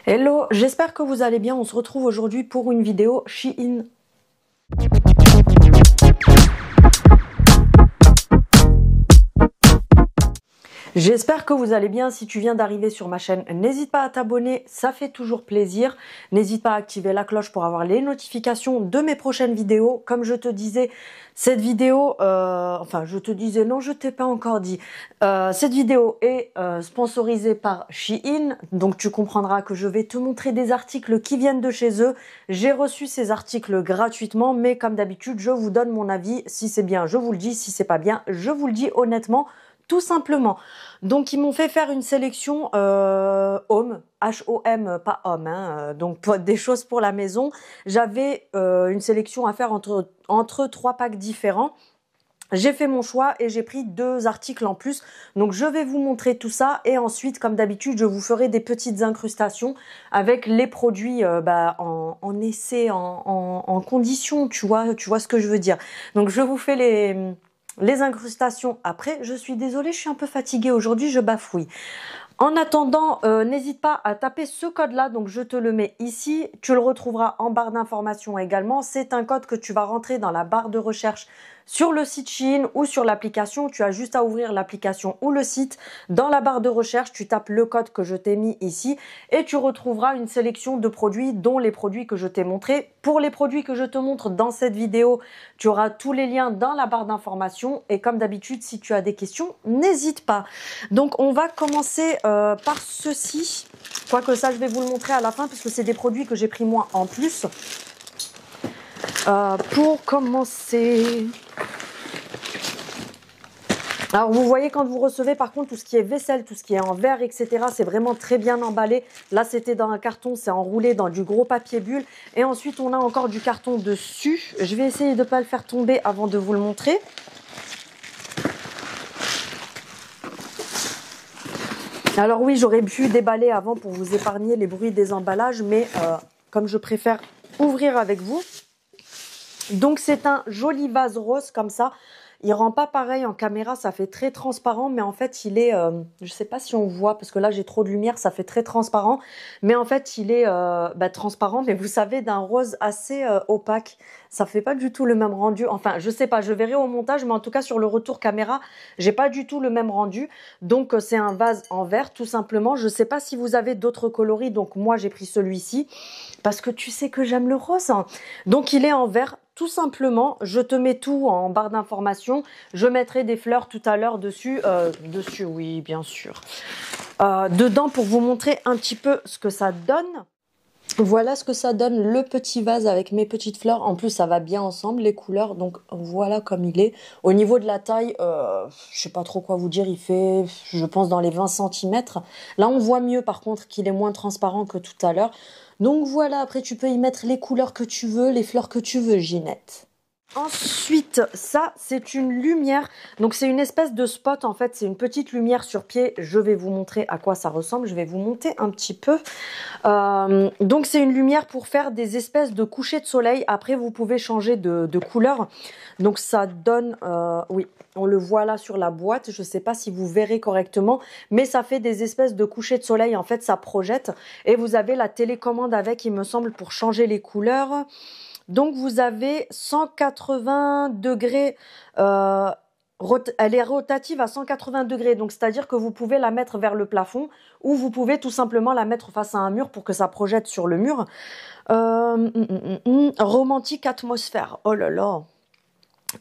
Hello, j'espère que vous allez bien. On se retrouve aujourd'hui pour une vidéo Shein. J'espère que vous allez bien. Si tu viens d'arriver sur ma chaîne, n'hésite pas à t'abonner, ça fait toujours plaisir. N'hésite pas à activer la cloche pour avoir les notifications de mes prochaines vidéos. Comme je te disais, cette vidéo, non, je t'ai pas encore dit. Cette vidéo est sponsorisée par Shein, donc tu comprendras que je vais te montrer des articles qui viennent de chez eux. J'ai reçu ces articles gratuitement, mais comme d'habitude, je vous donne mon avis. Si c'est bien, je vous le dis. Si c'est pas bien, je vous le dis honnêtement. Tout simplement. Donc, ils m'ont fait faire une sélection home, H-O-M, pas homme, hein, donc des choses pour la maison. J'avais une sélection à faire entre 3 packs différents. J'ai fait mon choix et j'ai pris 2 articles en plus. Donc, je vais vous montrer tout ça. Et ensuite, comme d'habitude, je vous ferai des petites incrustations avec les produits en essai, en condition. Tu vois ce que je veux dire. Donc, je vous fais les incrustations après. Je suis désolée, je suis un peu fatiguée aujourd'hui, je bafouille. En attendant, n'hésite pas à taper ce code-là, donc je te le mets ici. Tu le retrouveras en barre d'information également. C'est un code que tu vas rentrer dans la barre de recherche sur le site Shein ou sur l'application. Tu as juste à ouvrir l'application ou le site. Dans la barre de recherche, tu tapes le code que je t'ai mis ici et tu retrouveras une sélection de produits, dont les produits que je t'ai montrés. Pour les produits que je te montre dans cette vidéo, tu auras tous les liens dans la barre d'information. Et comme d'habitude, si tu as des questions, n'hésite pas. Donc, on va commencer par ceci. Quoique ça, je vais vous le montrer à la fin parce que c'est des produits que j'ai pris moi en plus. Pour commencer... Alors, vous voyez, quand vous recevez, par contre, tout ce qui est vaisselle, tout ce qui est en verre, etc., c'est vraiment très bien emballé. Là, c'était dans un carton, c'est enroulé dans du gros papier bulle. Et ensuite, on a encore du carton dessus. Je vais essayer de ne pas le faire tomber avant de vous le montrer. Alors oui, j'aurais pu déballer avant pour vous épargner les bruits des emballages, mais comme je préfère ouvrir avec vous. Donc, c'est un joli vase rose comme ça. Il rend pas pareil en caméra, ça fait très transparent, mais en fait, il est, je sais pas si on voit, parce que là, j'ai trop de lumière, ça fait très transparent. Mais en fait, il est transparent, mais vous savez, d'un rose assez opaque. Ça fait pas du tout le même rendu. Enfin, je sais pas, je verrai au montage, mais en tout cas, sur le retour caméra, j'ai pas du tout le même rendu. Donc, c'est un vase en verre, tout simplement. Je sais pas si vous avez d'autres coloris, donc moi, j'ai pris celui-ci, parce que tu sais que j'aime le rose. Donc, il est en verre. Tout simplement, je te mets tout en barre d'information. Je mettrai des fleurs tout à l'heure dessus. Oui, bien sûr. Dedans pour vous montrer un petit peu ce que ça donne. Voilà ce que ça donne, le petit vase avec mes petites fleurs. En plus, ça va bien ensemble, les couleurs. Donc, voilà comme il est. Au niveau de la taille, je sais pas trop quoi vous dire. Il fait, je pense, dans les 20 cm. Là, on voit mieux, par contre, qu'il est moins transparent que tout à l'heure. Donc, voilà. Après, tu peux y mettre les couleurs que tu veux, les fleurs que tu veux, Ginette. Ensuite, ça, c'est une lumière. Donc, c'est une espèce de spot. En fait, c'est une petite lumière sur pied. Je vais vous montrer à quoi ça ressemble. Je vais vous monter un petit peu. Donc, c'est une lumière pour faire des espèces de couchers de soleil. Après, vous pouvez changer de couleur. Donc, ça donne... oui, on le voit là sur la boîte. Je ne sais pas si vous verrez correctement. Mais ça fait des espèces de couchers de soleil. En fait, ça projette. Et vous avez la télécommande avec, il me semble, pour changer les couleurs. Donc, vous avez 180 degrés, elle est rotative à 180 degrés, donc c'est-à-dire que vous pouvez la mettre vers le plafond ou vous pouvez tout simplement la mettre face à un mur pour que ça projette sur le mur. Romantique atmosphère, oh là là.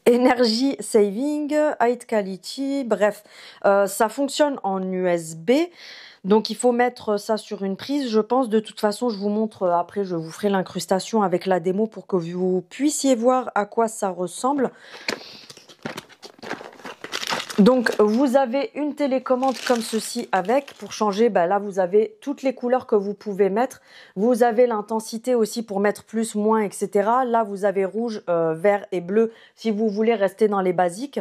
Energy saving, high quality, bref, ça fonctionne en USB. Donc, il faut mettre ça sur une prise, je pense. De toute façon, je vous montre après, je vous ferai l'incrustation avec la démo pour que vous puissiez voir à quoi ça ressemble. Donc, vous avez une télécommande comme ceci avec pour changer. Là, vous avez toutes les couleurs que vous pouvez mettre. Vous avez l'intensité aussi pour mettre plus, moins, etc. Là, vous avez rouge, vert et bleu si vous voulez rester dans les basiques.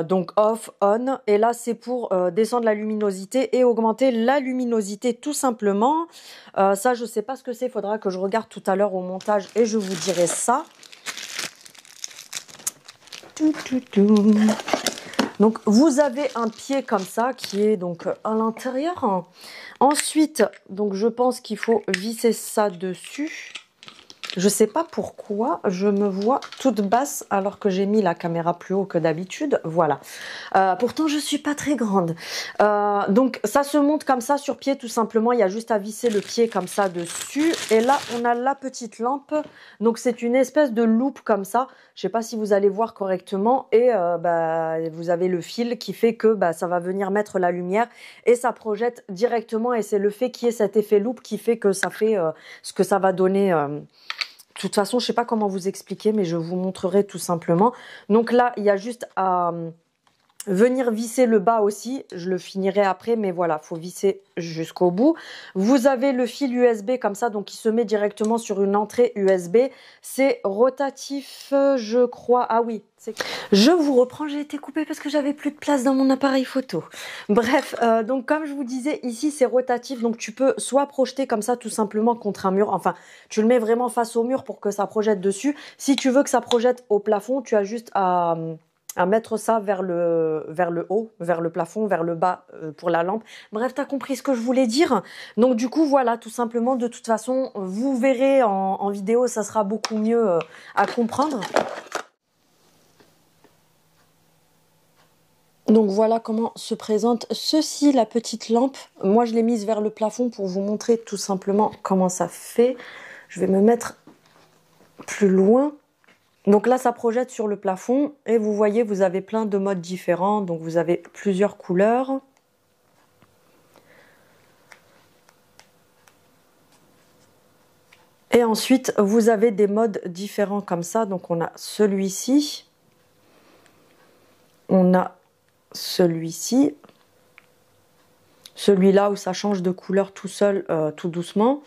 Donc, off, on. Et là, c'est pour descendre la luminosité et augmenter la luminosité tout simplement. Ça, je sais pas ce que c'est. Il faudra que je regarde tout à l'heure au montage et je vous dirai ça. Donc vous avez un pied comme ça qui est donc à l'intérieur. Ensuite, donc je pense qu'il faut visser ça dessus. Je sais pas pourquoi je me vois toute basse alors que j'ai mis la caméra plus haut que d'habitude. Voilà. Pourtant, je suis pas très grande. Donc, ça se monte comme ça sur pied, tout simplement. Il y a juste à visser le pied comme ça dessus. Et là, on a la petite lampe. Donc, c'est une espèce de loupe comme ça. Je sais pas si vous allez voir correctement. Et vous avez le fil qui fait que ça va venir mettre la lumière et ça projette directement. Et c'est le fait qu'il y ait cet effet loupe qui fait que ça fait ce que ça va donner. De toute façon, je sais pas comment vous expliquer, mais je vous montrerai tout simplement. Donc là, il y a juste à venir visser le bas aussi. Je le finirai après, mais voilà, faut visser jusqu'au bout. Vous avez le fil USB comme ça, donc il se met directement sur une entrée USB. C'est rotatif, je crois. Ah oui, je vous reprends, j'ai été coupée parce que j'avais plus de place dans mon appareil photo. Bref, donc comme je vous disais, ici c'est rotatif, donc tu peux soit projeter comme ça tout simplement contre un mur. Enfin, tu le mets vraiment face au mur pour que ça projette dessus. Si tu veux que ça projette au plafond, tu as juste à mettre ça vers le haut, vers le plafond, vers le bas pour la lampe. Bref, tu as compris ce que je voulais dire. Donc du coup, voilà, tout simplement, de toute façon, vous verrez en vidéo, ça sera beaucoup mieux à comprendre. Donc voilà comment se présente ceci, la petite lampe. Moi, je l'ai mise vers le plafond pour vous montrer tout simplement comment ça fait. Je vais me mettre plus loin. Donc là, ça projette sur le plafond et vous voyez, vous avez plein de modes différents. Donc vous avez plusieurs couleurs. Et ensuite, vous avez des modes différents comme ça. Donc on a celui-ci. On a celui-ci. Celui-là où ça change de couleur tout seul, tout doucement.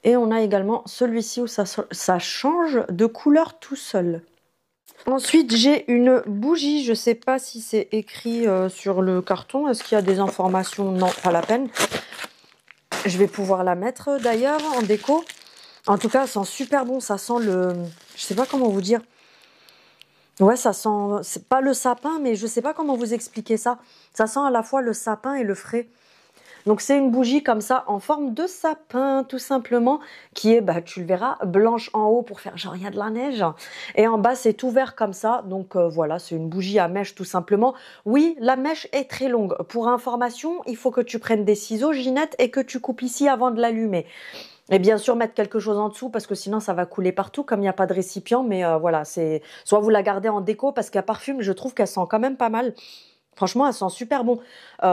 Et on a également celui-ci où ça change de couleur tout seul. Ensuite, j'ai une bougie. Je ne sais pas si c'est écrit sur le carton. Est-ce qu'il y a des informations? Non, pas la peine. Je vais pouvoir la mettre d'ailleurs en déco. En tout cas, ça sent super bon. Ça sent le... Je sais pas comment vous dire. Ouais, ça sent... C'est pas le sapin, mais je sais pas comment vous expliquer ça. Ça sent à la fois le sapin et le frais. Donc c'est une bougie comme ça en forme de sapin tout simplement qui est, tu le verras, blanche en haut pour faire genre il y a de la neige et en bas c'est tout vert comme ça. Donc voilà, c'est une bougie à mèche tout simplement. Oui, la mèche est très longue. Pour information, il faut que tu prennes des ciseaux, Ginette, et que tu coupes ici avant de l'allumer. Et bien sûr mettre quelque chose en dessous parce que sinon ça va couler partout comme il n'y a pas de récipient. Mais voilà, c'est soit vous la gardez en déco parce qu'à parfume, je trouve qu'elle sent quand même pas mal. Franchement, elle sent super bon.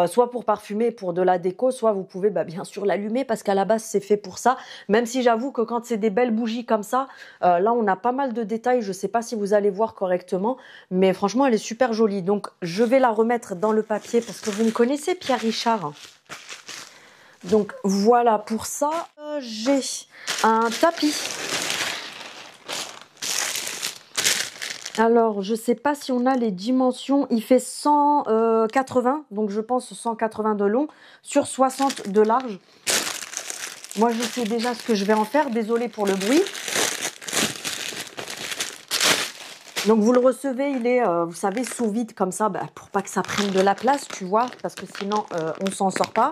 Soit pour parfumer, pour de la déco, soit vous pouvez bien sûr l'allumer parce qu'à la base, c'est fait pour ça. Même si j'avoue que quand c'est des belles bougies comme ça, là, on a pas mal de détails. Je ne sais pas si vous allez voir correctement, mais franchement, elle est super jolie. Donc, je vais la remettre dans le papier parce que vous me connaissez, Pierre Richard. Donc, voilà pour ça. J'ai un tapis. Alors, je ne sais pas si on a les dimensions. Il fait 180, donc je pense 180 de long, sur 60 de large. Moi, je sais déjà ce que je vais en faire. Désolée pour le bruit. Donc, vous le recevez, il est, vous savez, sous vide comme ça, pour pas que ça prenne de la place, tu vois, parce que sinon, on s'en sort pas.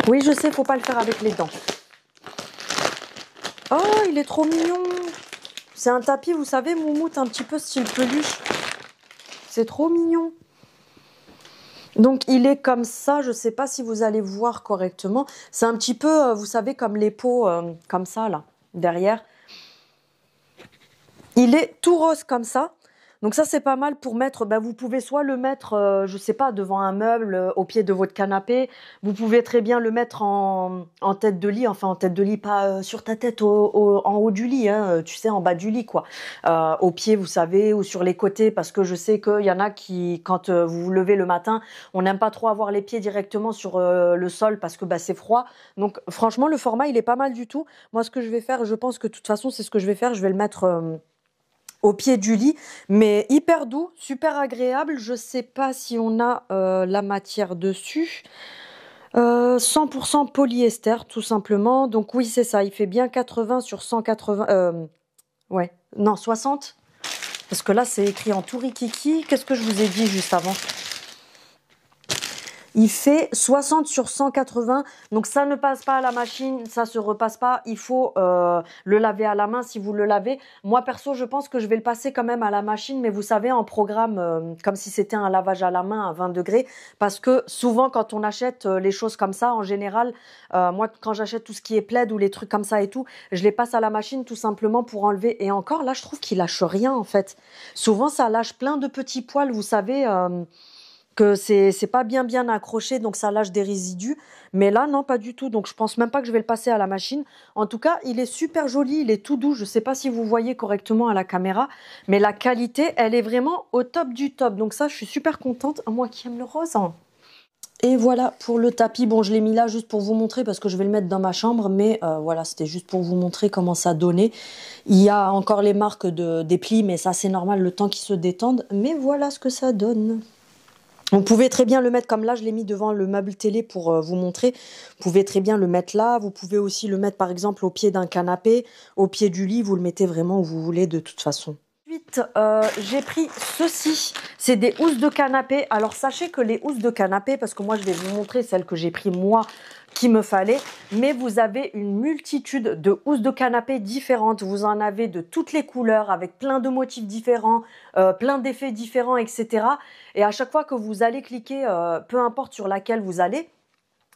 Oui, je sais, faut pas le faire avec les dents. Oh, il est trop mignon. C'est un tapis, vous savez, moumoute, un petit peu style peluche. C'est trop mignon. Donc, il est comme ça. Je ne sais pas si vous allez voir correctement. C'est un petit peu, vous savez, comme les pots, comme ça, là, derrière. Il est tout rose comme ça. Donc ça, c'est pas mal pour mettre, vous pouvez soit le mettre, je sais pas, devant un meuble, au pied de votre canapé. Vous pouvez très bien le mettre en tête de lit, enfin en tête de lit, pas sur ta tête, en haut du lit, hein, tu sais, en bas du lit, quoi. Au pied, vous savez, ou sur les côtés, parce que je sais qu'il y en a qui, quand vous vous levez le matin, on n'aime pas trop avoir les pieds directement sur le sol parce que c'est froid. Donc franchement, le format, il est pas mal du tout. Moi, ce que je vais faire, je pense que de toute façon, c'est ce que je vais faire. Je vais le mettre... au pied du lit, mais hyper doux, super agréable. Je sais pas si on a la matière dessus. 100% polyester, tout simplement. Donc oui, c'est ça. Il fait bien 80 sur 180. Ouais, non, 60. Parce que là, c'est écrit en tout rikiki. Qu'est-ce que je vous ai dit juste avant? Il fait 60 sur 180, donc ça ne passe pas à la machine, ça se repasse pas. Il faut le laver à la main si vous le lavez. Moi perso, je pense que je vais le passer quand même à la machine, mais vous savez, en programme, comme si c'était un lavage à la main à 20 degrés, parce que souvent quand on achète les choses comme ça, en général, moi quand j'achète tout ce qui est plaid ou les trucs comme ça et tout, je les passe à la machine tout simplement pour enlever. Et encore là, je trouve qu'il lâche rien en fait. Souvent, ça lâche plein de petits poils, vous savez. Que c'est pas bien accroché, donc ça lâche des résidus. Mais là, non, pas du tout. Donc, je pense même pas que je vais le passer à la machine. En tout cas, il est super joli, il est tout doux. Je sais pas si vous voyez correctement à la caméra, mais la qualité, elle est vraiment au top du top. Donc ça, je suis super contente. Moi qui aime le rose, hein. Et voilà pour le tapis. Bon, je l'ai mis là juste pour vous montrer parce que je vais le mettre dans ma chambre. Mais voilà, c'était juste pour vous montrer comment ça donnait. Il y a encore les marques des plis, mais ça, c'est normal, le temps qu'ils se détendent. Mais voilà ce que ça donne. Vous pouvez très bien le mettre comme là, je l'ai mis devant le meuble télé pour vous montrer. Vous pouvez très bien le mettre là. Vous pouvez aussi le mettre par exemple au pied d'un canapé, au pied du lit. Vous le mettez vraiment où vous voulez de toute façon. Ensuite, j'ai pris ceci. C'est des housses de canapé. Alors sachez que les housses de canapé, parce que moi je vais vous montrer celles que j'ai pris moi, qu'il me fallait, mais vous avez une multitude de housses de canapé différentes. Vous en avez de toutes les couleurs, avec plein de motifs différents, plein d'effets différents, etc. Et à chaque fois que vous allez cliquer, peu importe sur laquelle vous allez,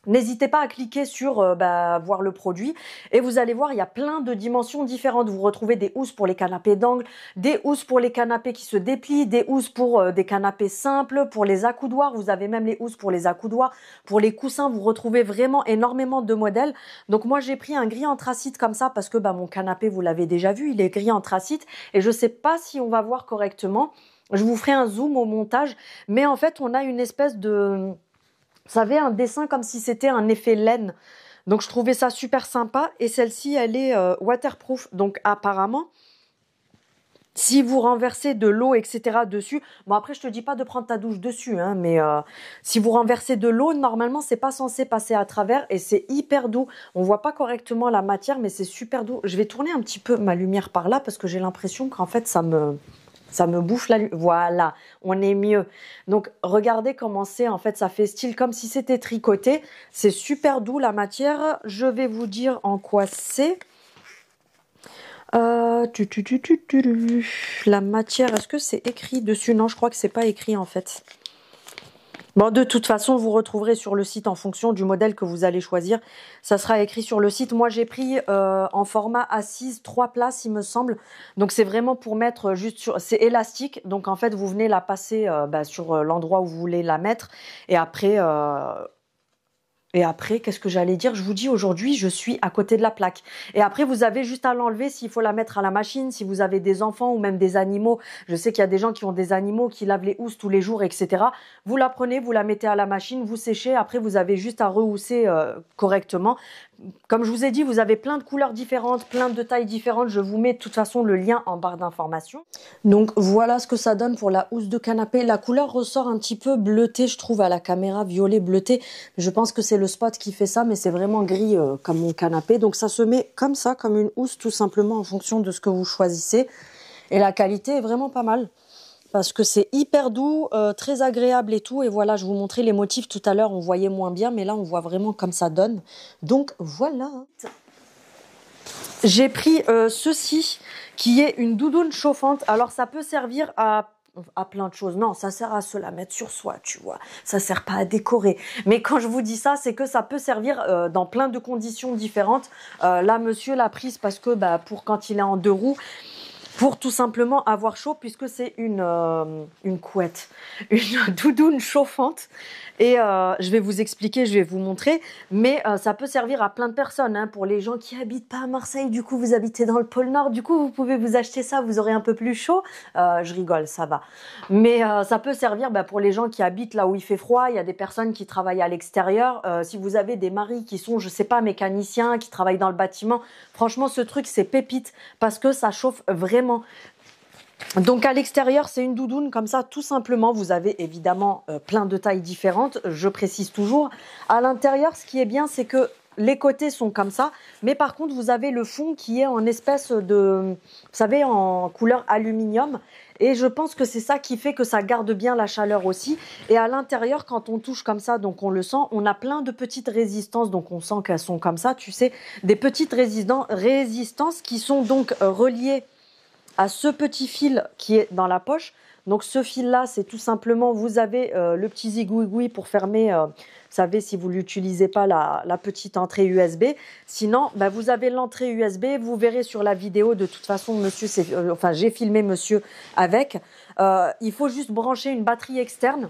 n'hésitez pas à cliquer sur voir le produit et vous allez voir, il y a plein de dimensions différentes. Vous retrouvez des housses pour les canapés d'angle, des housses pour les canapés qui se déplient, des housses pour des canapés simples, pour les accoudoirs. Vous avez même les housses pour les accoudoirs, pour les coussins. Vous retrouvez vraiment énormément de modèles. Donc moi, j'ai pris un gris anthracite comme ça parce que mon canapé, vous l'avez déjà vu, il est gris anthracite et je sais pas si on va voir correctement. Je vous ferai un zoom au montage, mais en fait, on a une espèce de... Vous savez, un dessin comme si c'était un effet laine. Donc, je trouvais ça super sympa. Et celle-ci, elle est waterproof. Donc, apparemment, si vous renversez de l'eau, etc. dessus... Bon, après, je te dis pas de prendre ta douche dessus. Hein, mais si vous renversez de l'eau, normalement, c'est pas censé passer à travers. Et c'est hyper doux. On voit pas correctement la matière, mais c'est super doux. Je vais tourner un petit peu ma lumière par là parce que j'ai l'impression qu'en fait, ça me bouffe la lumière. Voilà, on est mieux. Donc, regardez comment c'est. En fait, ça fait style comme si c'était tricoté. C'est super doux, la matière. Je vais vous dire en quoi c'est. La matière, est-ce que c'est écrit dessus? Non, je crois que c'est pas écrit, en fait. Bon, de toute façon, vous retrouverez sur le site en fonction du modèle que vous allez choisir. Ça sera écrit sur le site. Moi, j'ai pris en format assise 3 places, il me semble. Donc, c'est vraiment pour mettre juste sur... C'est élastique. Donc, en fait, vous venez la passer sur l'endroit où vous voulez la mettre. Et après... qu'est-ce que j'allais dire? Je vous dis, aujourd'hui, je suis à côté de la plaque. Et après, vous avez juste à l'enlever s'il faut la mettre à la machine, si vous avez des enfants ou même des animaux. Je sais qu'il y a des gens qui ont des animaux, qui lavent les housses tous les jours, etc. Vous la prenez, vous la mettez à la machine, vous séchez. Après, vous avez juste à rehousser correctement. Comme je vous ai dit, vous avez plein de couleurs différentes, plein de tailles différentes. Je vous mets de toute façon le lien en barre d'informations. Donc voilà ce que ça donne pour la housse de canapé. La couleur ressort un petit peu bleutée, je trouve, à la caméra, violet bleuté. Je pense que c'est le spot qui fait ça, mais c'est vraiment gris comme mon canapé. Donc ça se met comme ça, comme une housse, tout simplement en fonction de ce que vous choisissez. Et la qualité est vraiment pas mal. Parce que c'est hyper doux, très agréable et tout. Et voilà, je vous montrais les motifs tout à l'heure, on voyait moins bien, mais là, on voit vraiment comme ça donne. Donc, voilà. J'ai pris ceci, qui est une doudoune chauffante. Alors, ça peut servir à plein de choses. Non, ça sert à se la mettre sur soi, tu vois. Ça sert pas à décorer. Mais quand je vous dis ça, c'est que ça peut servir dans plein de conditions différentes. Là, monsieur l'a prise parce que pour quand il est en 2 roues, pour tout simplement avoir chaud, puisque c'est une couette, une doudoune chauffante. Et je vais vous expliquer, je vais vous montrer. Mais ça peut servir à plein de personnes. Hein, pour les gens qui habitent pas à Marseille, du coup, vous habitez dans le pôle Nord. Du coup, vous pouvez vous acheter ça, vous aurez un peu plus chaud. Je rigole, ça va. Mais ça peut servir pour les gens qui habitent là où il fait froid. Il y a des personnes qui travaillent à l'extérieur. Si vous avez des maris qui sont, je sais pas, mécaniciens, qui travaillent dans le bâtiment, franchement, ce truc, c'est pépite. Parce que ça chauffe vraiment. Donc à l'extérieur, c'est une doudoune comme ça, tout simplement. Vous avez évidemment plein de tailles différentes, je précise toujours. À l'intérieur, ce qui est bien, c'est que les côtés sont comme ça, mais par contre, vous avez le fond qui est en espèce de, vous savez, en couleur aluminium. Et je pense que c'est ça qui fait que ça garde bien la chaleur aussi. Et à l'intérieur, quand on touche comme ça, donc on le sent, on a plein de petites résistances. Donc on sent qu'elles sont comme ça, tu sais, des petites résistances qui sont donc reliées à ce petit fil qui est dans la poche. Donc ce fil-là, c'est tout simplement, vous avez le petit zigouigoui pour fermer, vous savez, si vous l'utilisez pas, la petite entrée USB. Sinon, bah, vous avez l'entrée USB, vous verrez sur la vidéo, de toute façon, monsieur, enfin j'ai filmé monsieur avec. Il faut juste brancher une batterie externe.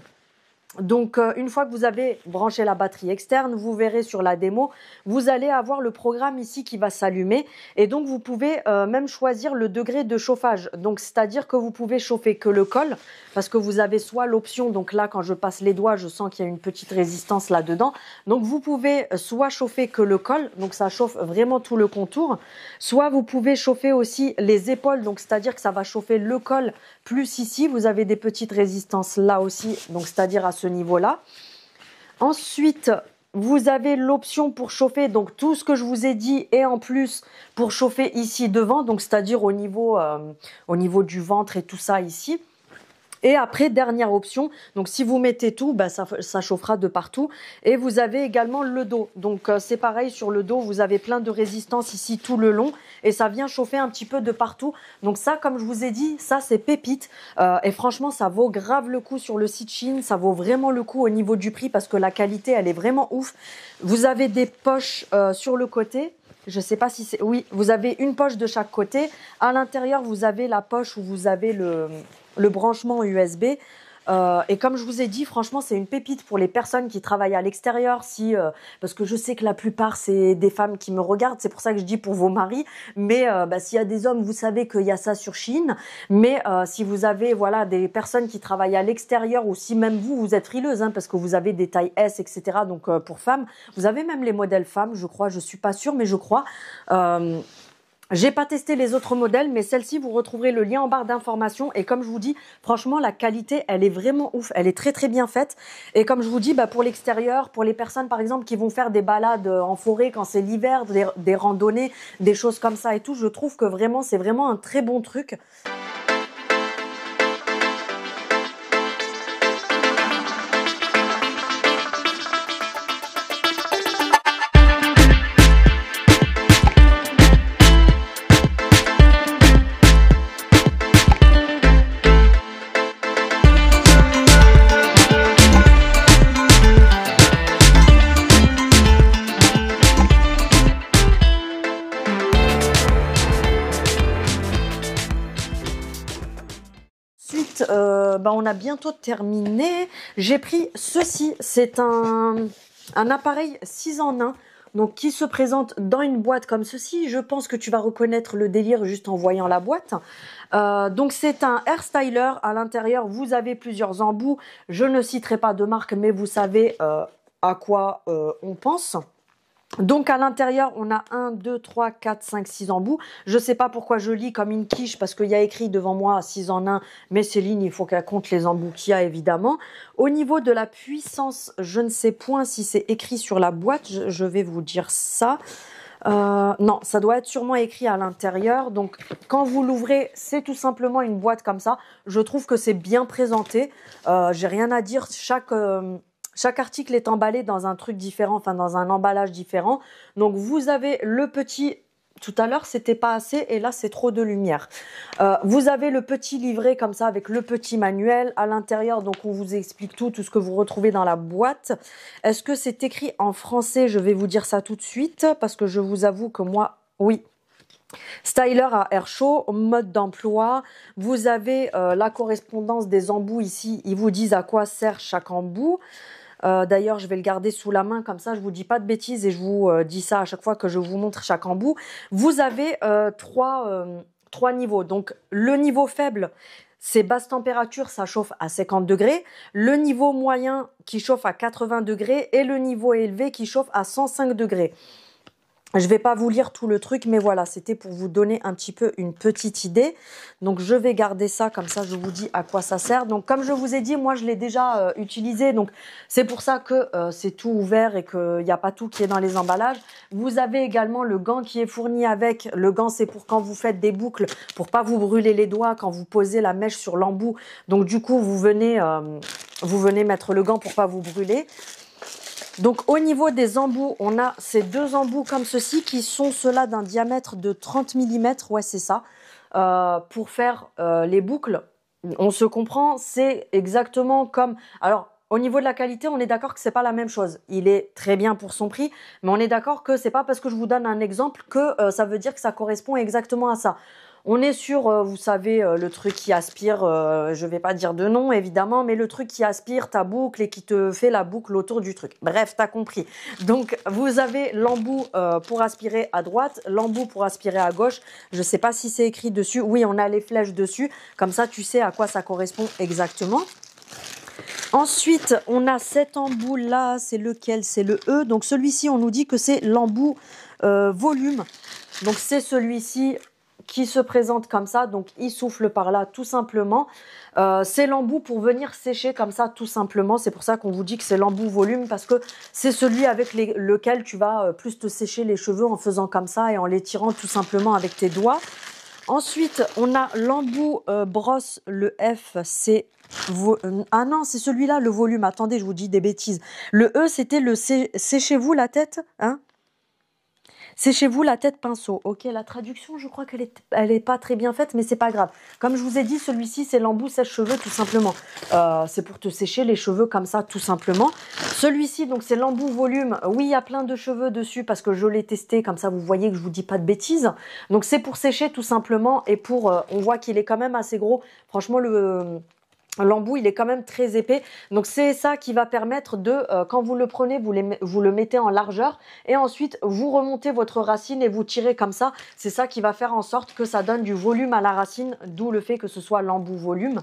Donc, une fois que vous avez branché la batterie externe, vous verrez sur la démo, vous allez avoir le programme ici qui va s'allumer. Et donc, vous pouvez même choisir le degré de chauffage. Donc, c'est-à-dire que vous pouvez chauffer que le col, parce que vous avez soit l'option, donc là, quand je passe les doigts, je sens qu'il y a une petite résistance là-dedans. Donc, vous pouvez soit chauffer que le col, donc ça chauffe vraiment tout le contour, soit vous pouvez chauffer aussi les épaules, donc c'est-à-dire que ça va chauffer le col, plus ici, vous avez des petites résistances là aussi, donc c'est-à-dire à ce niveau-là. Ensuite, vous avez l'option pour chauffer donc tout ce que je vous ai dit et en plus pour chauffer ici devant, donc c'est-à-dire au niveau du ventre et tout ça ici. Et après, dernière option, donc si vous mettez tout, bah, ça chauffera de partout. Et vous avez également le dos. Donc c'est pareil, sur le dos, vous avez plein de résistance ici tout le long. Et ça vient chauffer un petit peu de partout. Donc ça, comme je vous ai dit, ça c'est pépite. Et franchement, ça vaut grave le coup sur le site Shein. Ça vaut vraiment le coup au niveau du prix parce que la qualité, elle est vraiment ouf. Vous avez des poches sur le côté. Je sais pas si c'est... Oui, vous avez une poche de chaque côté. À l'intérieur, vous avez la poche où vous avez le branchement USB. Et comme je vous ai dit, franchement, c'est une pépite pour les personnes qui travaillent à l'extérieur. Parce que je sais que la plupart, c'est des femmes qui me regardent. C'est pour ça que je dis pour vos maris. Mais s'il y a des hommes, vous savez qu'il y a ça sur Shein. Mais si vous avez voilà des personnes qui travaillent à l'extérieur ou si même vous êtes frileuse, hein, parce que vous avez des tailles S, etc. Donc pour femmes, vous avez même les modèles femmes, je crois. Je suis pas sûre, mais je crois. J'ai pas testé les autres modèles, mais celle-ci, vous retrouverez le lien en barre d'informations. Et comme je vous dis, franchement, la qualité, elle est vraiment ouf. Elle est très, très bien faite. Et comme je vous dis, bah, pour l'extérieur, pour les personnes, par exemple, qui vont faire des balades en forêt quand c'est l'hiver, des randonnées, des choses comme ça et tout, je trouve que vraiment, c'est vraiment un très bon truc. On a bientôt terminé. J'ai pris ceci. C'est un appareil 6 en 1. Donc, qui se présente dans une boîte comme ceci. Je pense que tu vas reconnaître le délire juste en voyant la boîte. Donc, c'est un hair styler. À l'intérieur, vous avez plusieurs embouts. Je ne citerai pas de marque, mais vous savez à quoi on pense. Donc à l'intérieur, on a 1, 2, 3, 4, 5, 6 embouts. Je sais pas pourquoi je lis comme une quiche parce qu'il y a écrit devant moi 6 en 1. Mais Céline, il faut qu'elle compte les embouts qu'il y a évidemment. Au niveau de la puissance, je ne sais point si c'est écrit sur la boîte. Je vais vous dire ça. Non, ça doit être sûrement écrit à l'intérieur. Donc quand vous l'ouvrez, c'est tout simplement une boîte comme ça. Je trouve que c'est bien présenté. J'ai rien à dire. Chaque article est emballé dans un truc différent, enfin dans un emballage différent. Donc vous avez le petit... Tout à l'heure, c'était pas assez et là, c'est trop de lumière. Vous avez le petit livret comme ça avec le petit manuel à l'intérieur. Donc, on vous explique tout ce que vous retrouvez dans la boîte. Est-ce que c'est écrit en français? Je vais vous dire ça tout de suite parce que je vous avoue que moi, oui. Styler à air chaud, mode d'emploi. Vous avez la correspondance des embouts ici. Ils vous disent à quoi sert chaque embout. D'ailleurs, je vais le garder sous la main, comme ça je vous dis pas de bêtises et je vous dis ça à chaque fois que je vous montre chaque embout. Vous avez trois niveaux. Donc, le niveau faible, c'est basse température, ça chauffe à 50 degrés. Le niveau moyen qui chauffe à 80 degrés et le niveau élevé qui chauffe à 105 degrés. Je vais pas vous lire tout le truc, mais voilà, c'était pour vous donner un petit peu une petite idée. Donc, je vais garder ça, comme ça, je vous dis à quoi ça sert. Donc, comme je vous ai dit, moi, je l'ai déjà utilisé. Donc, c'est pour ça que c'est tout ouvert et qu'il n'y a pas tout qui est dans les emballages. Vous avez également le gant qui est fourni avec. Le gant, c'est pour quand vous faites des boucles, pour pas vous brûler les doigts quand vous posez la mèche sur l'embout. Donc, du coup, vous venez mettre le gant pour pas vous brûler. Donc, au niveau des embouts, on a ces deux embouts comme ceci qui sont ceux-là d'un diamètre de 30 mm. Ouais, c'est ça. Pour faire les boucles, on se comprend, c'est exactement comme... Alors, au niveau de la qualité, on est d'accord que c'est pas la même chose. Il est très bien pour son prix, mais on est d'accord que c'est pas parce que je vous donne un exemple que ça veut dire que ça correspond exactement à ça. On est sur, vous savez, le truc qui aspire, je vais pas dire de nom évidemment, mais le truc qui aspire ta boucle et qui te fait la boucle autour du truc. Bref, t'as compris. Donc, vous avez l'embout pour aspirer à droite, l'embout pour aspirer à gauche. Je sais pas si c'est écrit dessus. Oui, on a les flèches dessus. Comme ça, tu sais à quoi ça correspond exactement. Ensuite, on a cet embout là, c'est lequel? C'est le E. Donc celui-ci, on nous dit que c'est l'embout volume. Donc c'est celui-ci qui se présente comme ça. Donc il souffle par là tout simplement. C'est l'embout pour venir sécher comme ça tout simplement. C'est pour ça qu'on vous dit que c'est l'embout volume parce que c'est celui avec lequel tu vas plus te sécher les cheveux en faisant comme ça et en les tirant tout simplement avec tes doigts. Ensuite, on a l'embout brosse, le F, c'est... Ah non, c'est celui-là, le volume. Attendez, je vous dis des bêtises. Le E, c'était le séchez-vous la tête, hein? Séchez-vous la tête pinceau. Ok, la traduction, je crois qu'elle est pas très bien faite, mais c'est pas grave. Comme je vous ai dit, celui-ci, c'est l'embout sèche-cheveux, tout simplement. C'est pour te sécher les cheveux comme ça, tout simplement. Celui-ci, donc, c'est l'embout volume. Oui, il y a plein de cheveux dessus parce que je l'ai testé. Comme ça, vous voyez que je vous dis pas de bêtises. Donc, c'est pour sécher, tout simplement. Et pour, on voit qu'il est quand même assez gros. Franchement, l'embout, il est quand même très épais. Donc, c'est ça qui va permettre de, quand vous le prenez, vous le mettez en largeur. Et ensuite, vous remontez votre racine et vous tirez comme ça. C'est ça qui va faire en sorte que ça donne du volume à la racine. D'où le fait que ce soit l'embout volume.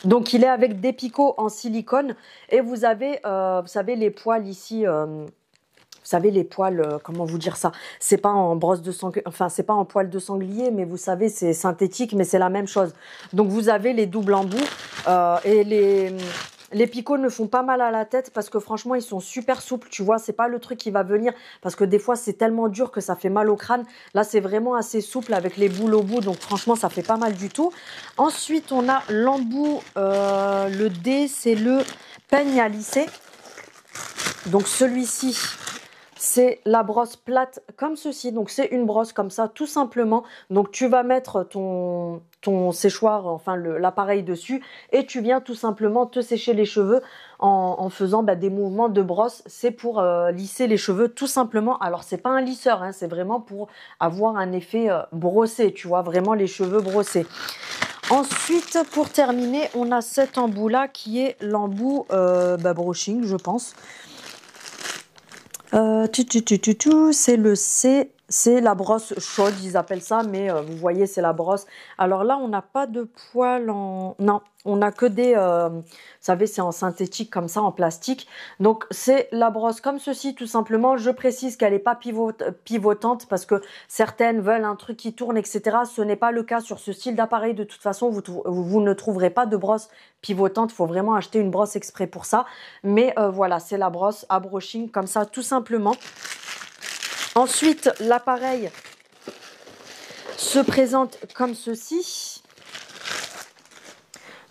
Donc, il est avec des picots en silicone. Et vous avez, vous savez, les poils ici... vous savez, les poils, comment vous dire ça? C'est pas en brosse de sanglier, enfin, c'est pas en poil de sanglier, mais vous savez, c'est synthétique, mais c'est la même chose. Donc, vous avez les doubles embouts et les picots ne font pas mal à la tête parce que franchement, ils sont super souples. Tu vois, c'est pas le truc qui va venir parce que des fois, c'est tellement dur que ça fait mal au crâne. Là, c'est vraiment assez souple avec les boules au bout. Donc, franchement, ça fait pas mal du tout. Ensuite, on a l'embout, le D, c'est le peigne à lisser. Donc, celui-ci... c'est la brosse plate comme ceci. Donc, c'est une brosse comme ça, tout simplement. Donc, tu vas mettre ton séchoir, enfin l'appareil dessus. Et tu viens tout simplement te sécher les cheveux en faisant des mouvements de brosse. C'est pour lisser les cheveux, tout simplement. Alors, c'est pas un lisseur, hein, c'est vraiment pour avoir un effet brossé. Tu vois, vraiment les cheveux brossés. Ensuite, pour terminer, on a cet embout-là qui est l'embout brushing, je pense. C'est le C, c'est la brosse chaude, ils appellent ça, mais vous voyez, c'est la brosse. Alors là, on n'a pas de poils en... Non, on n'a que des... vous savez, c'est en synthétique comme ça, en plastique. Donc, c'est la brosse comme ceci, tout simplement. Je précise qu'elle n'est pas pivotante parce que certaines veulent un truc qui tourne, etc. Ce n'est pas le cas sur ce style d'appareil. De toute façon, vous ne trouverez pas de brosse pivotante. Il faut vraiment acheter une brosse exprès pour ça. Mais voilà, c'est la brosse à brushing comme ça, tout simplement. Ensuite, l'appareil se présente comme ceci.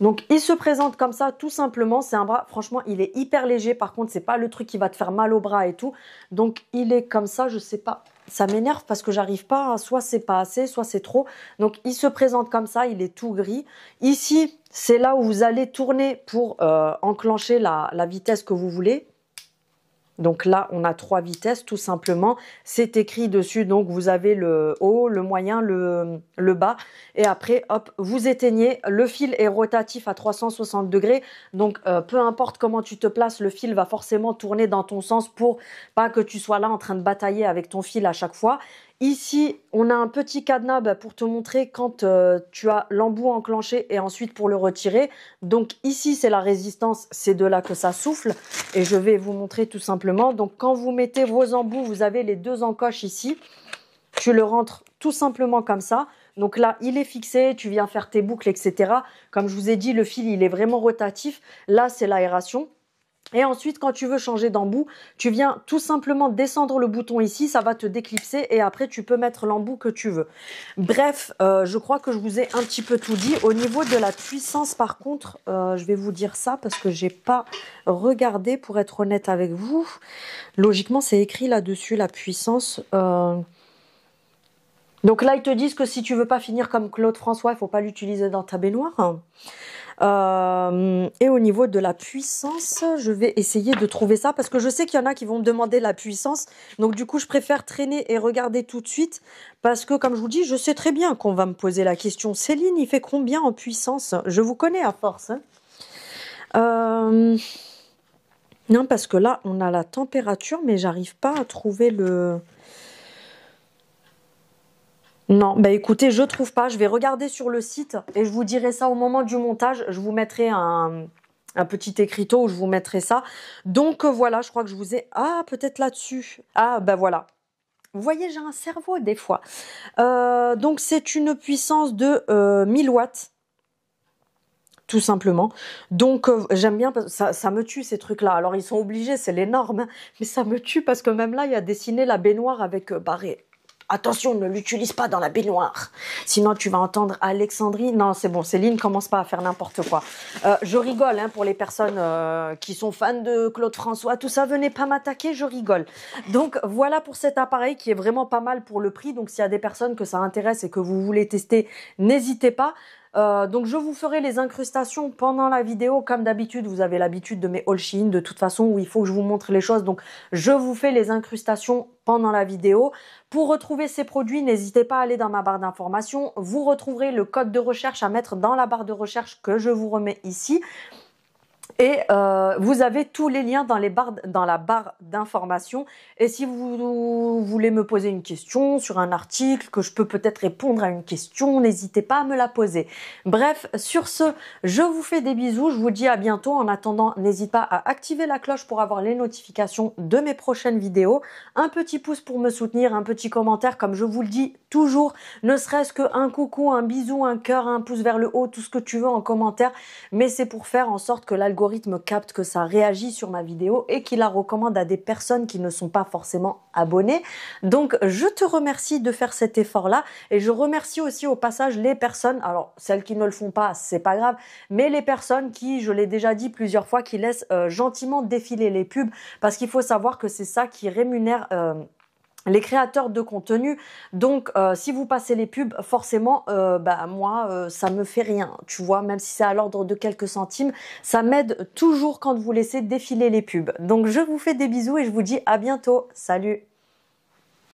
Donc, il se présente comme ça, tout simplement. C'est un bras, franchement, il est hyper léger. Par contre, c'est pas le truc qui va te faire mal au bras et tout. Donc, il est comme ça, je sais pas. Ça m'énerve parce que j'arrive pas, soit c'est pas assez, soit c'est trop. Donc, il se présente comme ça, il est tout gris. Ici, c'est là où vous allez tourner pour enclencher la vitesse que vous voulez. Donc là, on a 3 vitesses, tout simplement. C'est écrit dessus, donc vous avez le haut, le moyen, le bas. Et après, hop, vous éteignez. Le fil est rotatif à 360 degrés. Donc, peu importe comment tu te places, le fil va forcément tourner dans ton sens pour pas que tu sois là en train de batailler avec ton fil à chaque fois. Ici, on a un petit cadenas pour te montrer quand tu as l'embout enclenché et ensuite pour le retirer. Donc ici, c'est la résistance, c'est de là que ça souffle. Et je vais vous montrer tout simplement. Donc quand vous mettez vos embouts, vous avez les deux encoches ici. Tu le rentres tout simplement comme ça. Donc là, il est fixé, tu viens faire tes boucles, etc. Comme je vous ai dit, le fil, il est vraiment rotatif. Là, c'est l'aération. Et ensuite, quand tu veux changer d'embout, tu viens tout simplement descendre le bouton ici, ça va te déclipser et après, tu peux mettre l'embout que tu veux. Bref, je crois que je vous ai un petit peu tout dit. Au niveau de la puissance, par contre, je vais vous dire ça parce que j'ai pas regardé pour être honnête avec vous. Logiquement, c'est écrit là-dessus, la puissance. Donc là, ils te disent que si tu veux pas finir comme Claude François, il faut pas l'utiliser dans ta baignoire. Et au niveau de la puissance, je vais essayer de trouver ça parce que je sais qu'il y en a qui vont me demander la puissance. Donc du coup, je préfère traîner et regarder tout de suite parce que comme je vous dis, je sais très bien qu'on va me poser la question. Céline, il fait combien en puissance? Je vous connais à force. Hein. Non, parce que là, on a la température, mais j'arrive pas à trouver le... Non, bah écoutez, je trouve pas. Je vais regarder sur le site et je vous dirai ça au moment du montage. Je vous mettrai un petit écriteau où je vous mettrai ça. Donc voilà, je crois que je vous ai... Ah, peut-être là-dessus. Ah, ben voilà. Vous voyez, j'ai un cerveau des fois. Donc c'est une puissance de 1000 watts. Tout simplement. Donc j'aime bien, parce que ça me tue ces trucs-là. Alors ils sont obligés, c'est les normes. Hein, mais ça me tue parce que même là, il y a dessiné la baignoire avec barré. Attention, ne l'utilise pas dans la baignoire. Sinon, tu vas entendre Alexandrie. Non, c'est bon, Céline, commence pas à faire n'importe quoi. Je rigole hein, pour les personnes qui sont fans de Claude François. Tout ça, venez pas m'attaquer, je rigole. Donc, voilà pour cet appareil qui est vraiment pas mal pour le prix. Donc, s'il y a des personnes que ça intéresse et que vous voulez tester, n'hésitez pas. Donc je vous ferai les incrustations pendant la vidéo. Comme d'habitude, vous avez l'habitude de mes haul Shein de toute façon où il faut que je vous montre les choses. Donc je vous fais les incrustations pendant la vidéo. Pour retrouver ces produits, n'hésitez pas à aller dans ma barre d'informations. Vous retrouverez le code de recherche à mettre dans la barre de recherche que je vous remets ici. Et vous avez tous les liens dans la barre d'information. Et si vous voulez me poser une question sur un article, que je peux peut-être répondre à une question, n'hésitez pas à me la poser. Bref, sur ce, je vous fais des bisous. Je vous dis à bientôt. En attendant, n'hésitez pas à activer la cloche pour avoir les notifications de mes prochaines vidéos. Un petit pouce pour me soutenir, un petit commentaire, comme je vous le dis toujours. Ne serait-ce qu'un coucou, un bisou, un cœur, un pouce vers le haut, tout ce que tu veux en commentaire. Mais c'est pour faire en sorte que l'algorithme capte que ça réagit sur ma vidéo et qu'il la recommande à des personnes qui ne sont pas forcément abonnées. Donc je te remercie de faire cet effort là et je remercie aussi au passage les personnes, alors celles qui ne le font pas c'est pas grave, mais les personnes qui, je l'ai déjà dit plusieurs fois, qui laissent gentiment défiler les pubs parce qu'il faut savoir que c'est ça qui rémunère les créateurs de contenu. Donc si vous passez les pubs, forcément moi ça me fait rien, tu vois, même si c'est à l'ordre de quelques centimes, ça m'aide toujours quand vous laissez défiler les pubs. Donc je vous fais des bisous et je vous dis à bientôt. Salut.